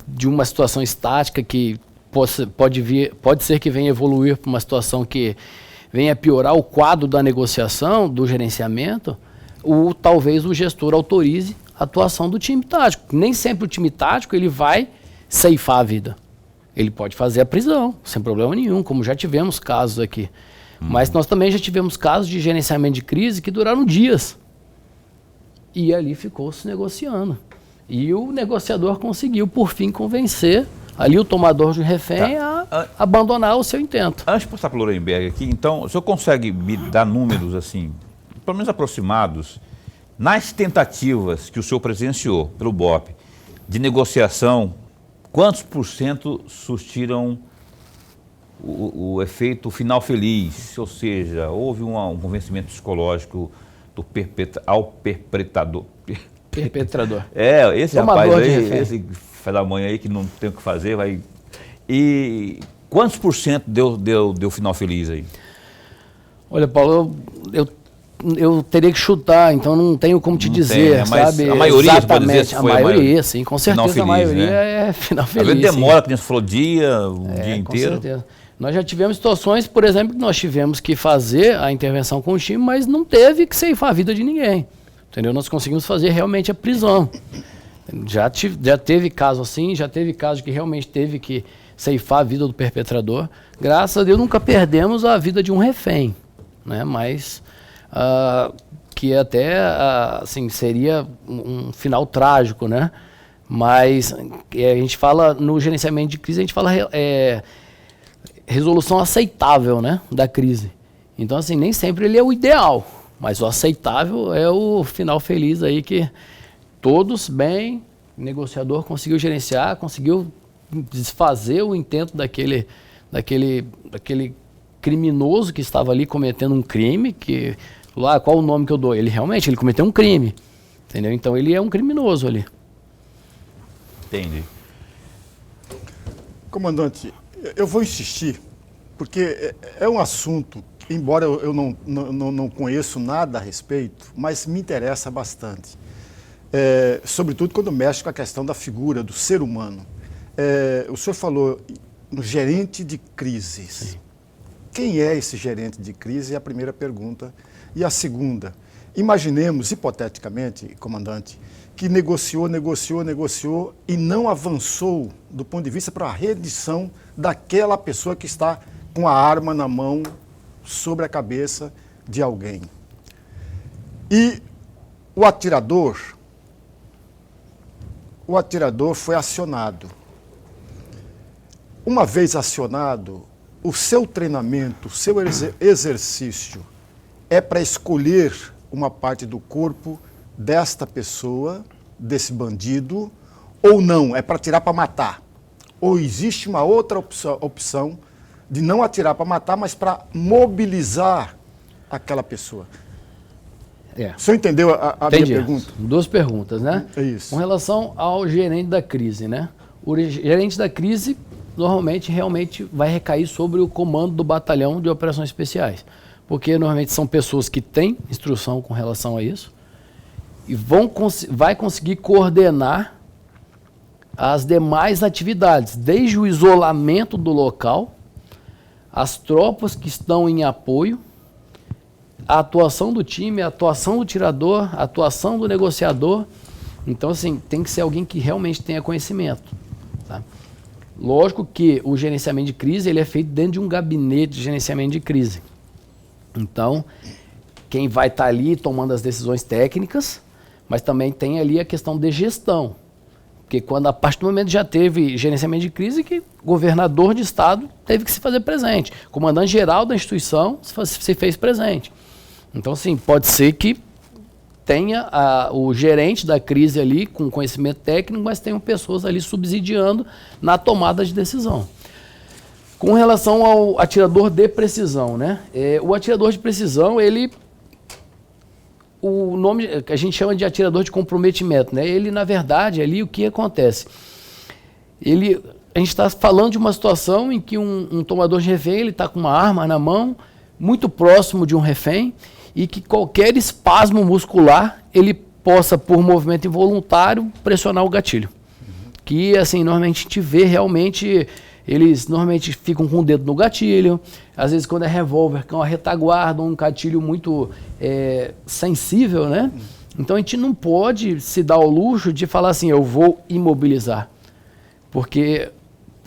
de uma situação estática que pode ser que venha evoluir para uma situação que venha piorar o quadro da negociação, do gerenciamento, talvez o gestor autorize a atuação do time tático. Nem sempre o time tático ele vai ceifar a vida. Ele pode fazer a prisão, sem problema nenhum, como já tivemos casos aqui. Mas nós também já tivemos casos de gerenciamento de crise que duraram dias. E ali ficou se negociando. E o negociador conseguiu, por fim, convencer ali o tomador de refém a abandonar o seu intento. Antes de passar para o Lorenberg aqui, então, o senhor consegue me dar números, assim, pelo menos aproximados, nas tentativas que o senhor presenciou pelo BOP de negociação, quantos % surtiram o efeito final feliz? Ou seja, houve um convencimento psicológico ao perpetrador. Perpetrador. Esse tomador rapaz aí, esse faz da manhã aí que não tem o que fazer, vai... E quantos % deu final feliz aí? Olha, Paulo, eu teria que chutar, então não tenho como te dizer, mas sabe? A maioria, exatamente, pode dizer, se foi a maioria, sim, com certeza feliz, a maioria né? é final feliz. Às vezes demora, sim. que você falou, o dia inteiro. Com certeza. Nós já tivemos situações, por exemplo, que nós tivemos que fazer a intervenção com o time, mas não teve que ceifar a vida de ninguém. Entendeu? Nós conseguimos fazer realmente a prisão. Já teve caso assim, já teve caso que realmente teve que ceifar a vida do perpetrador. Graças a Deus nunca perdemos a vida de um refém, né? Mas que até assim, seria um final trágico, né? Mas a gente fala no gerenciamento de crise, a gente fala resolução aceitável, né, da crise. Então assim, nem sempre ele é o ideal, mas o aceitável é o final feliz aí que todos bem, o negociador conseguiu gerenciar, conseguiu desfazer o intento daquele criminoso que estava ali cometendo um crime, que lá, qual o nome que eu dou? Ele realmente, ele cometeu um crime, entendeu? Então ele é um criminoso ali. Entendi. Comandante, eu vou insistir, porque é um assunto, embora eu não conheço nada a respeito, mas me interessa bastante. Sobretudo quando mexe com a questão da figura, do ser humano. O senhor falou no gerente de crises. Sim. Quem é esse gerente de crise? É a primeira pergunta. E a segunda, imaginemos, hipoteticamente, comandante, que negociou e não avançou do ponto de vista para a rendição daquela pessoa que está com a arma na mão sobre a cabeça de alguém. E o atirador foi acionado. Uma vez acionado, o seu treinamento, o seu exercício é para escolher uma parte do corpo desta pessoa, desse bandido, ou não, é para atirar para matar. Ou existe uma outra opção de não atirar para matar, mas para mobilizar aquela pessoa. O senhor entendeu a minha pergunta? Duas perguntas, né? É isso. Com relação ao gerente da crise, né? O gerente da crise normalmente realmente vai recair sobre o comando do batalhão de operações especiais. Porque normalmente são pessoas que têm instrução com relação a isso e vai conseguir coordenar as demais atividades, desde o isolamento do local, as tropas que estão em apoio, a atuação do time, a atuação do tirador, a atuação do negociador. Então, assim, tem que ser alguém que realmente tenha conhecimento. Tá? Lógico que o gerenciamento de crise ele é feito dentro de um gabinete de gerenciamento de crise. Então, quem vai estar ali tomando as decisões técnicas, mas também tem ali a questão de gestão. Porque quando a partir do momento já teve gerenciamento de crise, que o governador de estado teve que se fazer presente. O comandante geral da instituição se fez presente. Então, assim, pode ser que tenha o gerente da crise ali com conhecimento técnico, mas tenham pessoas ali subsidiando na tomada de decisão. Com relação ao atirador de precisão, né? O atirador de precisão, o nome que a gente chama de atirador de comprometimento, né? Ele, na verdade, ali o que acontece? A gente está falando de uma situação em que um tomador de refém, ele está com uma arma na mão, muito próximo de um refém, e que qualquer espasmo muscular, ele possa, por movimento involuntário, pressionar o gatilho. Que, assim, normalmente a gente vê realmente, eles normalmente ficam com o dedo no gatilho, às vezes quando é revólver, com a retaguarda, um gatilho muito sensível, né? Então a gente não pode se dar ao luxo de falar assim, eu vou imobilizar. Porque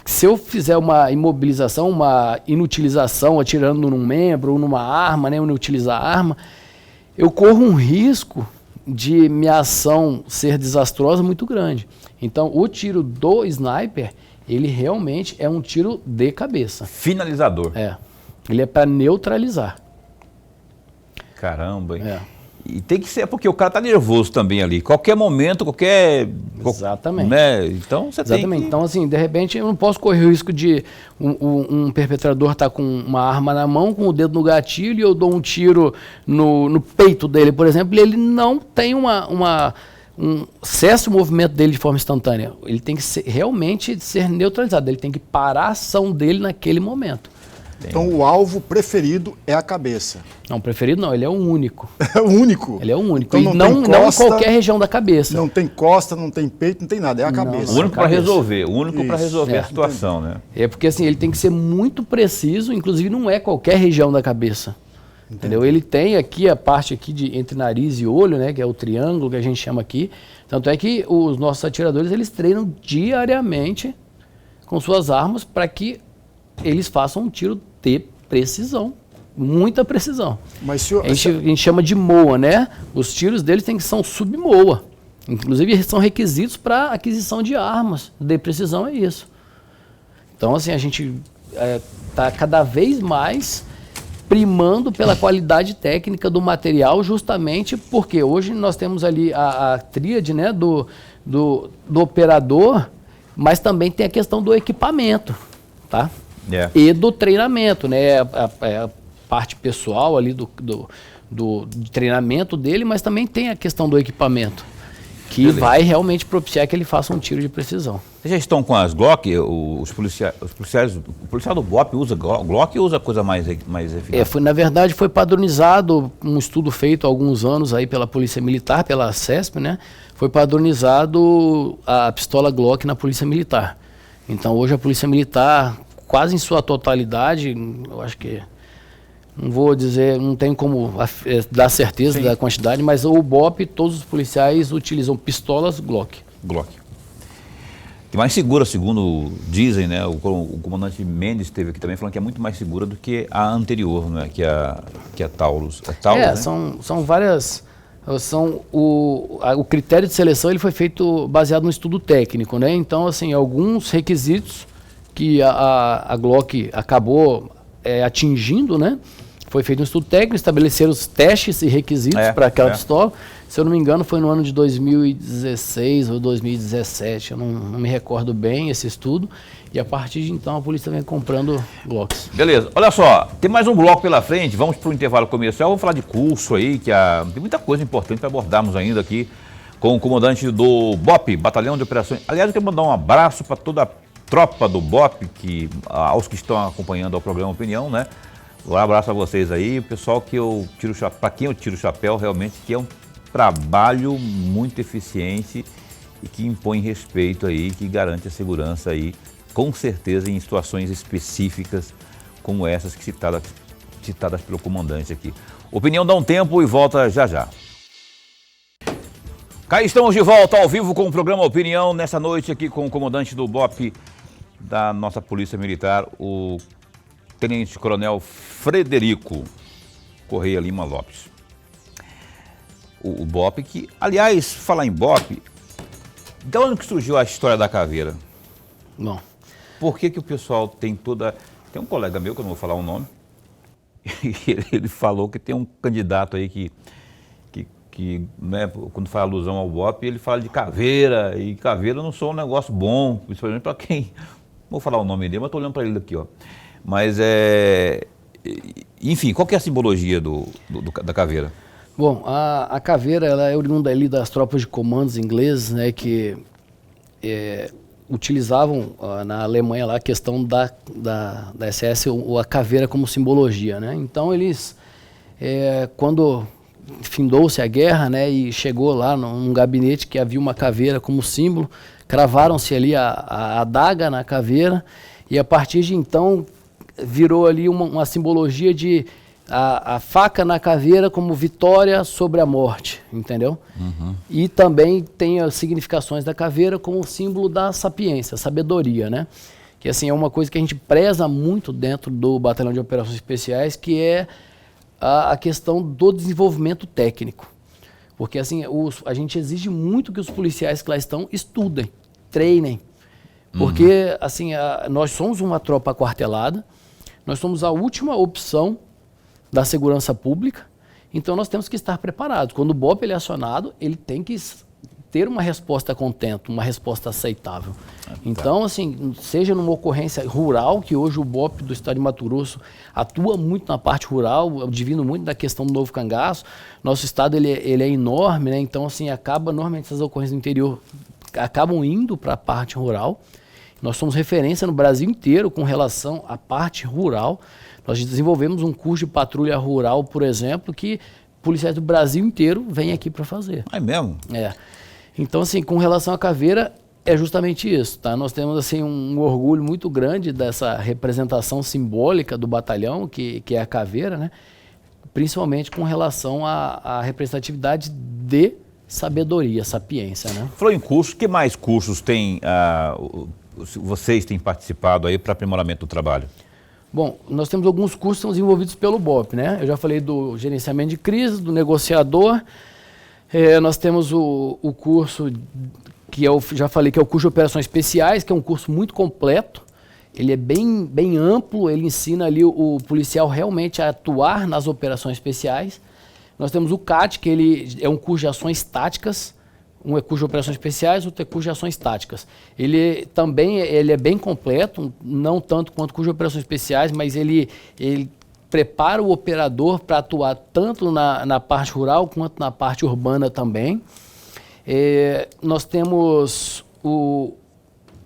se eu fizer uma imobilização, uma inutilização, atirando num membro ou numa arma, né, inutilizar a arma, eu corro um risco de minha ação ser desastrosa muito grande. Então, o tiro do sniper, ele realmente é um tiro de cabeça. Finalizador. Ele é para neutralizar. Caramba, hein? E tem que ser, porque o cara tá nervoso também ali. Qualquer momento, Exatamente. Né? Então, você tem que... Então, assim, de repente, eu não posso correr o risco de um perpetrador estar com uma arma na mão, com o dedo no gatilho, e eu dou um tiro no peito dele, por exemplo, e ele não tem cessa o movimento dele de forma instantânea. Ele tem que realmente ser neutralizado, ele tem que parar a ação dele naquele momento. Então o alvo preferido é a cabeça. Não, preferido não, ele é o único. É o único. Ele é o único. Então E não tem não em costa, qualquer região da cabeça. Não tem costa, não tem peito, não tem nada, é a cabeça. O único para cabeça. resolver, o único para Isso. resolver É. a situação, né? É porque assim, ele tem que ser muito preciso, inclusive não é qualquer região da cabeça. Entendeu? Ele tem aqui a parte aqui entre nariz e olho, né, que é o triângulo que a gente chama aqui. Tanto é que os nossos atiradores, eles treinam diariamente com suas armas para que eles façam um tiro de precisão, muita precisão. Mas senhor, A gente chama de MOA, né? Os tiros deles são sub-MOA. Inclusive, são requisitos para aquisição de armas de precisão, é isso. Então, assim, a gente está cada vez mais primando pela qualidade técnica do material, justamente porque hoje nós temos ali a tríade, né, do operador, mas também tem a questão do equipamento, tá? É. E do treinamento, né? A parte pessoal ali do treinamento dele, mas também tem a questão do equipamento, que Beleza. vai realmente propiciar que ele faça um tiro de precisão. Vocês já estão com as Glock? Os policiais, o policial do BOP usa Glock ou usa coisa mais eficaz? Na verdade, foi padronizado um estudo feito há alguns anos aí pela Polícia Militar, pela CESP, né? Foi padronizado a pistola Glock na Polícia Militar. Então, hoje a Polícia Militar, quase em sua totalidade, eu acho que, não vou dizer, não tenho como dar certeza da quantidade, mas o BOP, todos os policiais utilizam pistolas Glock. Glock. Que mais segura, segundo dizem, né? O comandante Mendes esteve aqui também falando que é muito mais segura do que a anterior, né? Que a Taurus. É Taurus, né? São várias. O critério de seleção ele foi feito baseado no estudo técnico, né? Então, assim, alguns requisitos que a Glock acabou atingindo, né? Foi feito um estudo técnico, estabeleceram os testes e requisitos para aquela pistola. Se eu não me engano, foi no ano de 2016 ou 2017, eu não me recordo bem esse estudo. E a partir de então a polícia vem comprando Glocks. Beleza, olha só, tem mais um bloco pela frente, vamos para o intervalo comercial, vamos falar de curso aí, tem muita coisa importante para abordarmos ainda aqui com o comandante do BOP, Batalhão de Operações. Aliás, eu quero mandar um abraço para toda a tropa do BOP, aos que estão acompanhando o programa Opinião, né? Um abraço a vocês aí, o pessoal para quem eu tiro o chapéu, realmente, que é um trabalho muito eficiente e que impõe respeito aí, que garante a segurança aí, com certeza em situações específicas como essas que citadas pelo comandante aqui. Opinião dá um tempo e volta já já. Cá estamos de volta ao vivo com o programa Opinião, nessa noite aqui com o comandante do BOP da nossa Polícia Militar, o Tenente Coronel Frederico Correia Lima Lopes. O BOP que, aliás, falar em BOP, de onde que surgiu a história da caveira? Bom, Por que o pessoal tem toda... Tem um colega meu, que eu não vou falar o nome, e ele falou que tem um candidato aí que né, quando faz alusão ao BOP, ele fala de caveira, e caveira não sou um negócio bom, principalmente para quem... Não vou falar o nome dele, mas estou olhando para ele aqui, ó. Mas enfim, qual que é a simbologia da caveira? Bom, a caveira ela é oriunda ali das tropas de comandos ingleses, né, que utilizavam na Alemanha lá a questão da SS, a caveira como simbologia, né? Então eles, quando findou-se a guerra, né, e chegou lá num gabinete que havia uma caveira como símbolo, cravaram-se ali a adaga na caveira e a partir de então virou ali uma simbologia de a faca na caveira como vitória sobre a morte, entendeu? Uhum. E também tem as significações da caveira como símbolo da sapiência, sabedoria, né? Que assim é uma coisa que a gente preza muito dentro do Batalhão de Operações Especiais, que é a questão do desenvolvimento técnico. Porque assim, a gente exige muito que os policiais que lá estão estudem, treinem. Porque assim, nós somos uma tropa aquartelada, nós somos a última opção da segurança pública, então nós temos que estar preparados. Quando o BOP ele é acionado, ele tem que ter uma resposta contente, uma resposta aceitável. Então, assim, seja numa ocorrência rural, que hoje o BOP do estado de Mato Grosso atua muito na parte rural, divino muito da questão do Novo Cangaço. Nosso estado ele é enorme, né? Então, assim, normalmente essas ocorrências do interior acabam indo para a parte rural. Nós somos referência no Brasil inteiro com relação à parte rural. Nós desenvolvemos um curso de patrulha rural, por exemplo, que policiais do Brasil inteiro vêm aqui para fazer. É mesmo? É. Então, assim, com relação à caveira, é justamente isso, tá? Nós temos, assim, um orgulho muito grande dessa representação simbólica do batalhão, que é a caveira, né? Principalmente com relação à representatividade de sabedoria, sapiência, né? Falou em curso, que mais cursos vocês têm participado aí para aprimoramento do trabalho? Bom, nós temos alguns cursos que são desenvolvidos pelo BOP, né? Eu já falei do gerenciamento de crise, do negociador. Nós temos o curso que eu já falei que é o curso de operações especiais, que é um curso muito completo. Ele é bem amplo, ele ensina ali o policial realmente a atuar nas operações especiais. Nós temos o CAT, que ele é um curso de ações táticas. Um é curso de operações especiais, outro é curso de ações táticas. Ele é bem completo, não tanto quanto o curso de operações especiais, mas ele prepara o operador para atuar tanto na parte rural quanto na parte urbana também. Nós temos o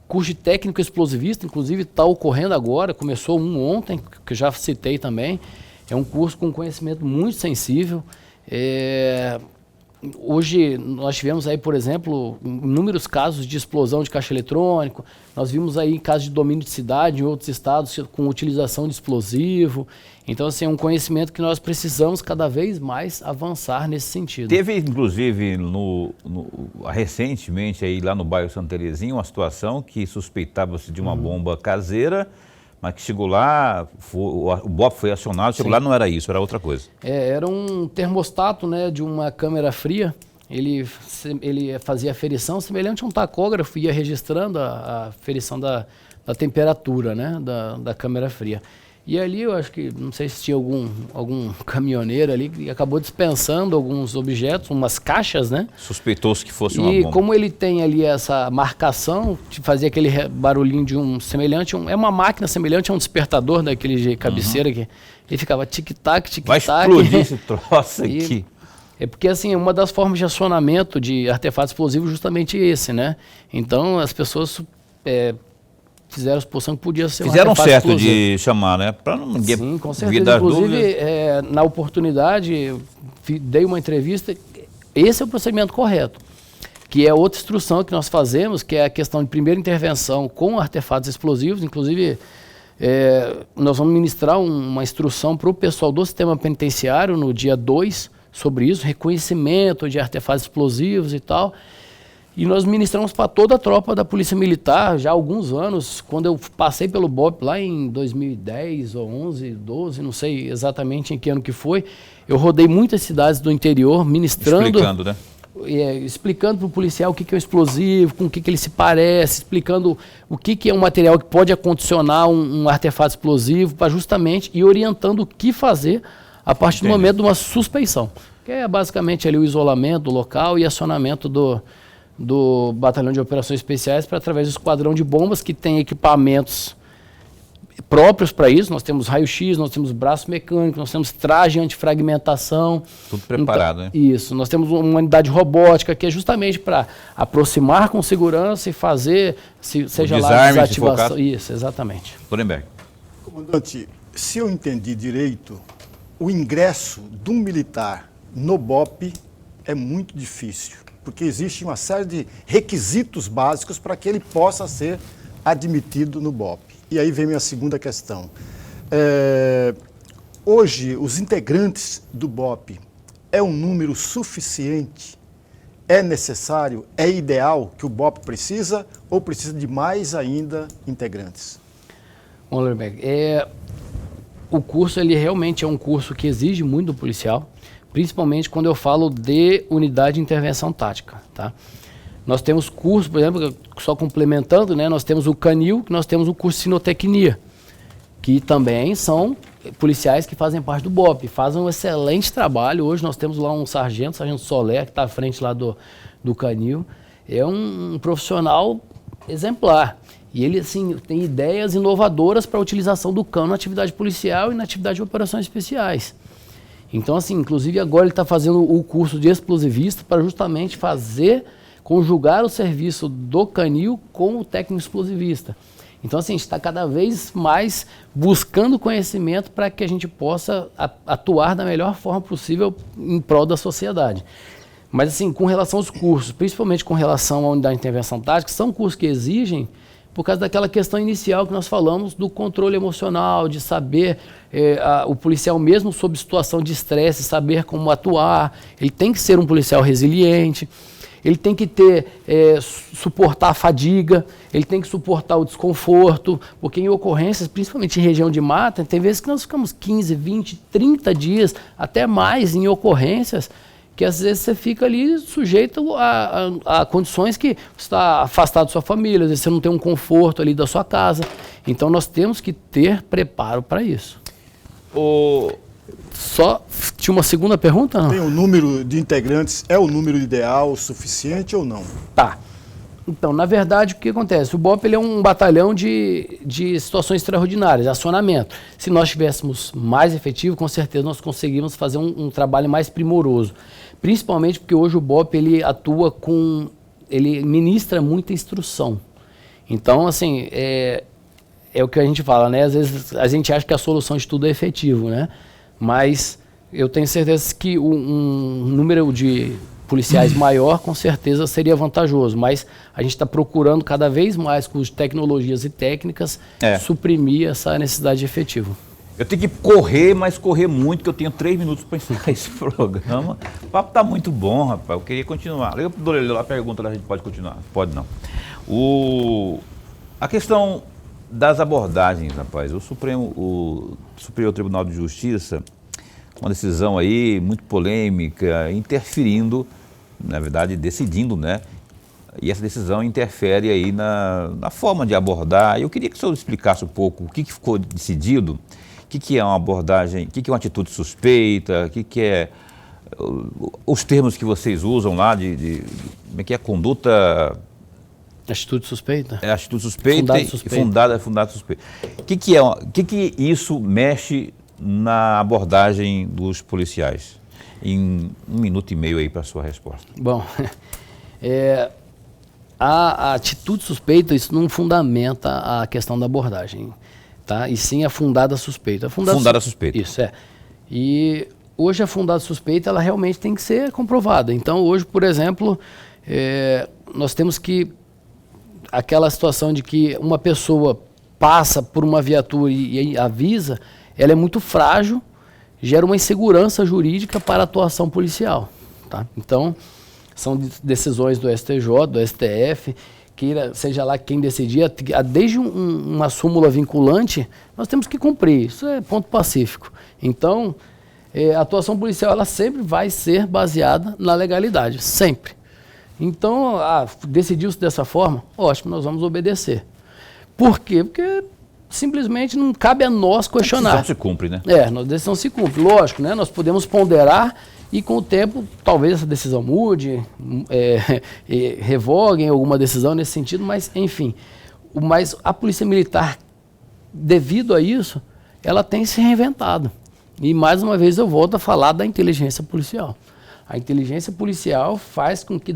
curso de técnico explosivista, inclusive está ocorrendo agora, começou ontem, que eu já citei também. É um curso com conhecimento muito sensível. Hoje nós tivemos aí, por exemplo, inúmeros casos de explosão de caixa eletrônico. Nós vimos aí casos de domínio de cidade em outros estados com utilização de explosivo. Então, assim, é um conhecimento que nós precisamos cada vez mais avançar nesse sentido. Teve, inclusive, recentemente, aí lá no bairro Santa Terezinha, uma situação que suspeitava-se de uma bomba caseira, mas que chegou lá, o BOP foi acionado, chegou lá, não era isso, era outra coisa. Era um termostato, né, de uma câmera fria. Ele fazia aferição semelhante a um tacógrafo, ia registrando a aferição da temperatura, né, da câmera fria. E ali eu acho que, não sei se tinha algum caminhoneiro ali que acabou dispensando alguns objetos, umas caixas, né? Suspeitou-se que fosse uma bomba. E como ele tem ali essa marcação, fazia aquele barulhinho de um semelhante, é uma máquina semelhante a um despertador daquele de cabeceira que ele ficava tic-tac, tic-tac. Vai explodir esse troço aqui. É porque, assim, uma das formas de acionamento de artefatos explosivos é justamente esse, né? Então, as pessoas fizeram a suposição que podia ser Fizeram um artefato certo explosivo. De chamar, né? Para não ninguém Sim, com certeza. Inclusive, na oportunidade, dei uma entrevista. Esse é o procedimento correto, que é outra instrução que nós fazemos, que é a questão de primeira intervenção com artefatos explosivos. Inclusive, nós vamos ministrar uma instrução para o pessoal do sistema penitenciário no dia 2 sobre isso, reconhecimento de artefatos explosivos e tal. E nós ministramos para toda a tropa da Polícia Militar já há alguns anos. Quando eu passei pelo BOP lá em 2010 ou 11, 12, não sei exatamente em que ano que foi, eu rodei muitas cidades do interior ministrando... Explicando, né? Explicando para o policial o que é um explosivo, com o que ele se parece, explicando o que é um material que pode acondicionar um artefato explosivo, para justamente ir orientando o que fazer a partir do momento de uma suspeição. Que é basicamente ali o isolamento do local e acionamento do Batalhão de Operações Especiais através do esquadrão de bombas, que tem equipamentos próprios para isso. Nós temos raio-x, nós temos braço mecânico, nós temos traje antifragmentação. Tudo preparado, então, né? Isso. Nós temos uma unidade robótica que é justamente para aproximar com segurança e fazer, seja lá, desativação. Isso, exatamente. Nuremberg. Comandante, se eu entendi direito, o ingresso de um militar no BOP é muito difícil, porque existe uma série de requisitos básicos para que ele possa ser admitido no BOP. E aí vem minha segunda questão. Hoje, os integrantes do BOP é um número suficiente? É necessário? É ideal que o BOP precisa ou precisa de mais ainda integrantes? Bom, Lerbeck, o curso ele realmente é um curso que exige muito do policial, principalmente quando eu falo de unidade de intervenção tática, tá? Nós temos curso, por exemplo, só complementando, né, nós temos o CANIL, nós temos o curso de sinotecnia, que também são policiais que fazem parte do BOP, fazem um excelente trabalho. Hoje nós temos lá um sargento Soler, que está à frente lá do CANIL, é um profissional exemplar. E ele, assim, tem ideias inovadoras para a utilização do cano na atividade policial e na atividade de operações especiais. Então, assim, inclusive agora ele está fazendo o curso de explosivista para justamente fazer conjugar o serviço do canil com o técnico explosivista. Então, assim, a gente está cada vez mais buscando conhecimento para que a gente possa atuar da melhor forma possível em prol da sociedade. Mas, assim, com relação aos cursos, principalmente com relação à unidade de intervenção tática, são cursos que exigem, por causa daquela questão inicial que nós falamos do controle emocional, de saber, o policial mesmo sob situação de estresse, saber como atuar. Ele tem que ser um policial resiliente. Ele tem que suportar a fadiga, ele tem que suportar o desconforto, porque em ocorrências, principalmente em região de mata, tem vezes que nós ficamos 15, 20, 30 dias, até mais em ocorrências, que às vezes você fica ali sujeito a condições que você está afastado da sua família, às vezes você não tem um conforto ali da sua casa. Então nós temos que ter preparo para isso. Só tinha uma segunda pergunta? Não? Tem o número de integrantes, é o número ideal, suficiente ou não? Tá. Então, na verdade, o que acontece? O BOP ele é um batalhão de situações extraordinárias, acionamento. Se nós tivéssemos mais efetivo, com certeza nós conseguimos fazer um trabalho mais primoroso. Principalmente porque hoje o BOP ele atua ele ministra muita instrução. Então, assim, é o que a gente fala, né? Às vezes a gente acha que a solução de tudo é efetivo, né? Mas eu tenho certeza que um número de policiais maior, com certeza, seria vantajoso. Mas a gente está procurando cada vez mais, com tecnologias e técnicas, suprimir essa necessidade de efetivo. Eu tenho que correr, mas correr muito, porque eu tenho 3 minutos para encerrar esse programa. O papo está muito bom, rapaz. Eu queria continuar. Liga para o Dorelho lá, pergunta, a gente pode continuar. Pode não. A questão das abordagens, rapaz. O Superior Tribunal de Justiça, uma decisão aí muito polêmica, interferindo, na verdade, decidindo, né? E essa decisão interfere aí na forma de abordar. Eu queria que o senhor explicasse um pouco o que ficou decidido, o que é uma abordagem, o que é uma atitude suspeita, o que é os termos que vocês usam lá como é que é a conduta... Atitude suspeita? É atitude suspeita Fundado e suspeita. fundado suspeita. O que isso mexe na abordagem dos policiais? Em 1 minuto e meio aí para a sua resposta. Bom, a atitude suspeita, isso não fundamenta a questão da abordagem, tá? E sim a fundada suspeita. Fundada suspeita. Isso, E hoje a fundada suspeita, ela realmente tem que ser comprovada. Então hoje, por exemplo, nós temos que aquela situação de que uma pessoa passa por uma viatura e avisa, ela é muito frágil, gera uma insegurança jurídica para a atuação policial. Tá? Então, são decisões do STJ, do STF, seja lá quem decidir, desde uma súmula vinculante, nós temos que cumprir. Isso é ponto pacífico. Então, a atuação policial ela sempre vai ser baseada na legalidade, sempre. Então, decidiu-se dessa forma, ótimo, nós vamos obedecer. Por quê? Porque simplesmente não cabe a nós questionar. A decisão se cumpre, né? A decisão se cumpre, lógico, né? Nós podemos ponderar e com o tempo talvez essa decisão mude, revoguem alguma decisão nesse sentido, mas enfim. Mas a Polícia Militar, devido a isso, ela tem se reinventado. E mais uma vez eu volto a falar da inteligência policial. A inteligência policial faz com que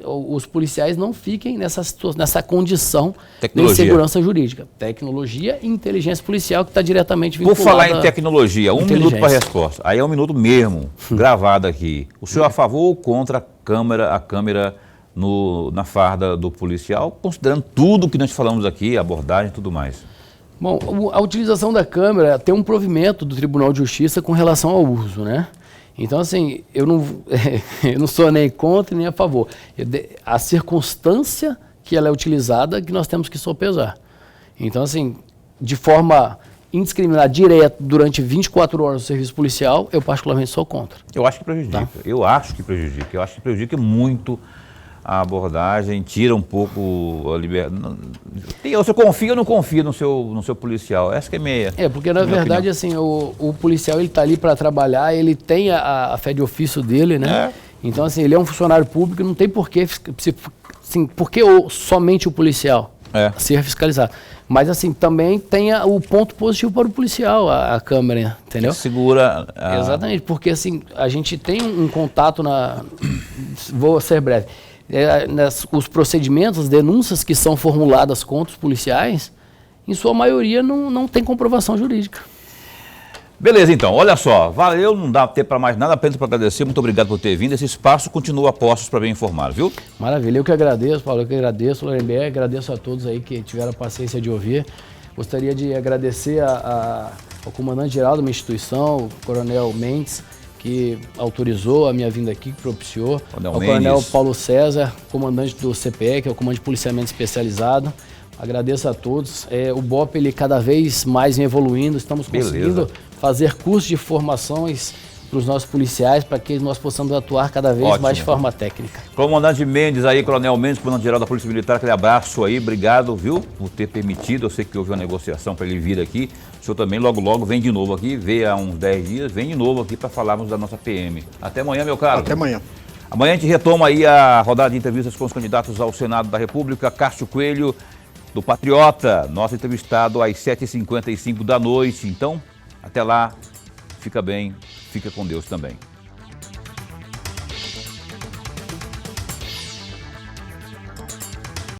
os policiais não fiquem nessa condição de insegurança jurídica. Tecnologia e inteligência policial que está diretamente vinculada. Por falar em tecnologia, 1 minuto para a resposta. Aí é 1 minuto mesmo, gravado aqui. O senhor é a favor ou contra a câmera na farda do policial, considerando tudo que nós falamos aqui, abordagem e tudo mais? Bom, a utilização da câmera tem um provimento do Tribunal de Justiça com relação ao uso, né? Então, assim, eu não sou nem contra nem a favor. A circunstância que ela é utilizada que nós temos que sopesar. Então, assim, de forma indiscriminada, direta, durante 24 horas do serviço policial, eu particularmente sou contra. Eu acho que prejudica. Tá? Eu acho que prejudica muito a abordagem, tira um pouco a liberdade. Você confia ou não confia no seu policial? Essa que é meia. Porque na verdade, assim, o policial ele está ali para trabalhar, ele tem a fé de ofício dele, né? Então, assim, ele é um funcionário público, não tem porquê, assim, porque somente o policial ser fiscalizado. Mas, assim, também tem o ponto positivo para o policial, a câmera, entendeu? Segura. Exatamente, porque, assim, a gente tem um contato vou ser breve. os procedimentos, as denúncias que são formuladas contra os policiais, em sua maioria não tem comprovação jurídica. Beleza, então, olha só, valeu, não dá tempo para mais nada, apenas para agradecer, muito obrigado por ter vindo, esse espaço continua a postos para bem informar, viu? Maravilha, eu que agradeço, Paulo, eu que agradeço, Lorenberg, agradeço a todos aí que tiveram a paciência de ouvir. Gostaria de agradecer ao comandante-geral da minha instituição, o Coronel Mendes, que autorizou a minha vinda aqui, que propiciou, ao Coronel Paulo César, comandante do CPE, que é o Comando de Policiamento Especializado. Agradeço a todos. O BOP, ele cada vez mais vem evoluindo, estamos conseguindo fazer cursos de formações para os nossos policiais, para que nós possamos atuar cada vez mais de forma técnica. Comandante Mendes aí, Coronel Mendes, comandante-geral da Polícia Militar, aquele abraço aí, obrigado, viu, por ter permitido, eu sei que houve uma negociação para ele vir aqui, o senhor também logo vem de novo aqui, veio há uns 10 dias, vem de novo aqui para falarmos da nossa PM. Até amanhã, meu caro. Até amanhã. Amanhã a gente retoma aí a rodada de entrevistas com os candidatos ao Senado da República, Cássio Coelho, do Patriota, nosso entrevistado às 7h55 da noite. Então, até lá, fica bem, fica com Deus também.